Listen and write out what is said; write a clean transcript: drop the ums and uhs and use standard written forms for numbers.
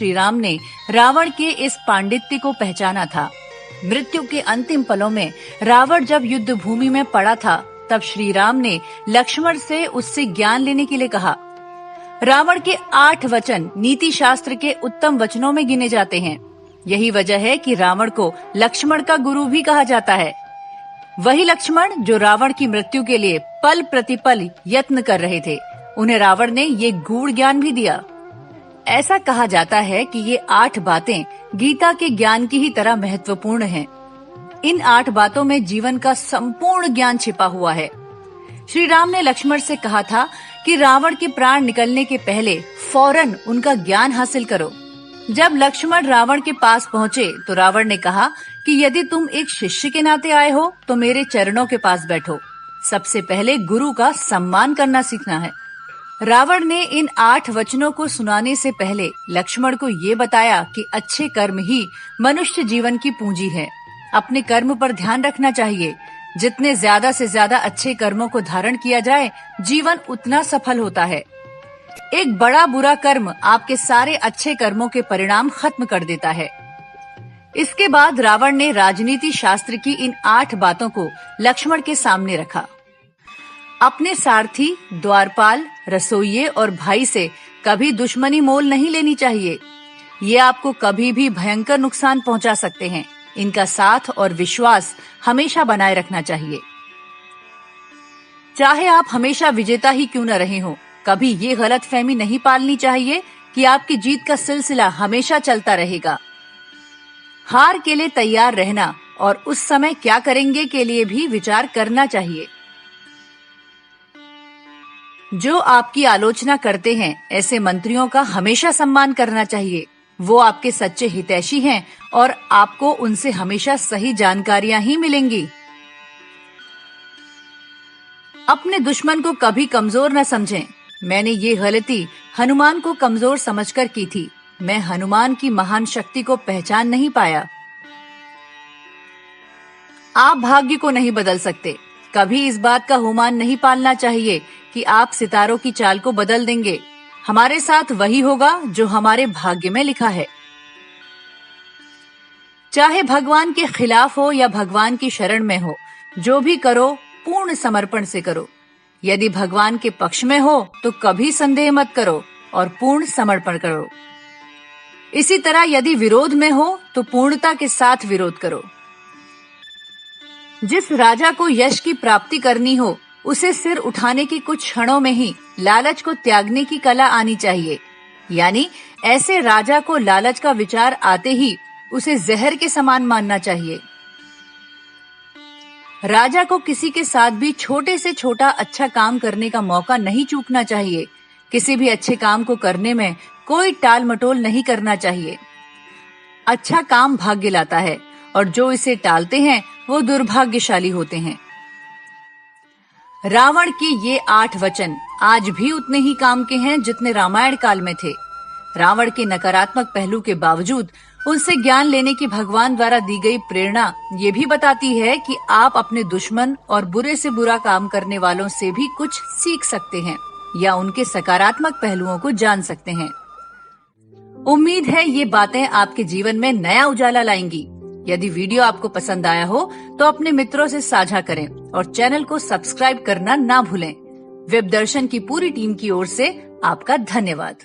श्री राम ने रावण के इस पांडित्य को पहचाना था। मृत्यु के अंतिम पलों में रावण जब युद्ध भूमि में पड़ा था, तब श्री राम ने लक्ष्मण से उससे ज्ञान लेने के लिए कहा। रावण के 8 वचन नीति शास्त्र के उत्तम वचनों में गिने जाते हैं। यही वजह है कि रावण को लक्ष्मण का गुरु भी कहा जाता है। वही लक्ष्मण जो रावण की मृत्यु के लिए पल प्रतिपल यत्न कर रहे थे, उन्हें रावण ने ये गूढ़ ज्ञान भी दिया। ऐसा कहा जाता है कि ये 8 बातें गीता के ज्ञान की ही तरह महत्वपूर्ण हैं। इन 8 बातों में जीवन का संपूर्ण ज्ञान छिपा हुआ है। श्री राम ने लक्ष्मण से कहा था कि रावण के प्राण निकलने के पहले फौरन उनका ज्ञान हासिल करो। जब लक्ष्मण रावण के पास पहुँचे तो रावण ने कहा कि यदि तुम एक शिष्य के नाते आए हो तो मेरे चरणों के पास बैठो। सबसे पहले गुरु का सम्मान करना सीखना है। रावण ने इन 8 वचनों को सुनाने से पहले लक्ष्मण को ये बताया कि अच्छे कर्म ही मनुष्य जीवन की पूंजी है। अपने कर्म पर ध्यान रखना चाहिए। जितने ज्यादा से ज्यादा अच्छे कर्मों को धारण किया जाए, जीवन उतना सफल होता है। एक बड़ा बुरा कर्म आपके सारे अच्छे कर्मों के परिणाम खत्म कर देता है। इसके बाद रावण ने राजनीति शास्त्र की इन 8 बातों को लक्ष्मण के सामने रखा। अपने सारथी, द्वारपाल, रसोइये और भाई से कभी दुश्मनी मोल नहीं लेनी चाहिए। ये आपको कभी भी भयंकर नुकसान पहुंचा सकते हैं। इनका साथ और विश्वास हमेशा बनाए रखना चाहिए। चाहे आप हमेशा विजेता ही क्यों न रहे हो, कभी ये गलतफहमी नहीं पालनी चाहिए कि आपकी जीत का सिलसिला हमेशा चलता रहेगा। हार के लिए तैयार रहना और उस समय क्या करेंगे के लिए भी विचार करना चाहिए। जो आपकी आलोचना करते हैं, ऐसे मंत्रियों का हमेशा सम्मान करना चाहिए। वो आपके सच्चे हितैषी हैं और आपको उनसे हमेशा सही जानकारियां ही मिलेंगी। अपने दुश्मन को कभी कमजोर न समझें। मैंने ये गलती हनुमान को कमजोर समझकर की थी। मैं हनुमान की महान शक्ति को पहचान नहीं पाया। आप भाग्य को नहीं बदल सकते। कभी इस बात का गुमान नहीं पालना चाहिए कि आप सितारों की चाल को बदल देंगे। हमारे साथ वही होगा जो हमारे भाग्य में लिखा है। चाहे भगवान के खिलाफ हो या भगवान की शरण में हो, जो भी करो पूर्ण समर्पण से करो। यदि भगवान के पक्ष में हो तो कभी संदेह मत करो और पूर्ण समर्पण करो। इसी तरह यदि विरोध में हो तो पूर्णता के साथ विरोध करो। जिस राजा को यश की प्राप्ति करनी हो, उसे सिर उठाने के कुछ क्षणों में ही लालच को त्यागने की कला आनी चाहिए। यानी ऐसे राजा को लालच का विचार आते ही उसे जहर के समान मानना चाहिए। राजा को किसी के साथ भी छोटे से छोटा अच्छा काम करने का मौका नहीं चूकना चाहिए। किसी भी अच्छे काम को करने में कोई टाल मटोल नहीं करना चाहिए। अच्छा काम भाग्य लाता है और जो इसे टालते हैं वो दुर्भाग्यशाली होते हैं। रावण के ये 8 वचन आज भी उतने ही काम के हैं जितने रामायण काल में थे। रावण के नकारात्मक पहलू के बावजूद उनसे ज्ञान लेने की भगवान द्वारा दी गई प्रेरणा ये भी बताती है कि आप अपने दुश्मन और बुरे से बुरा काम करने वालों से भी कुछ सीख सकते हैं या उनके सकारात्मक पहलुओं को जान सकते हैं। उम्मीद है ये बातें आपके जीवन में नया उजाला लाएंगी। यदि वीडियो आपको पसंद आया हो तो अपने मित्रों से साझा करें और चैनल को सब्सक्राइब करना ना भूलें। वेब दर्शन की पूरी टीम की ओर से आपका धन्यवाद।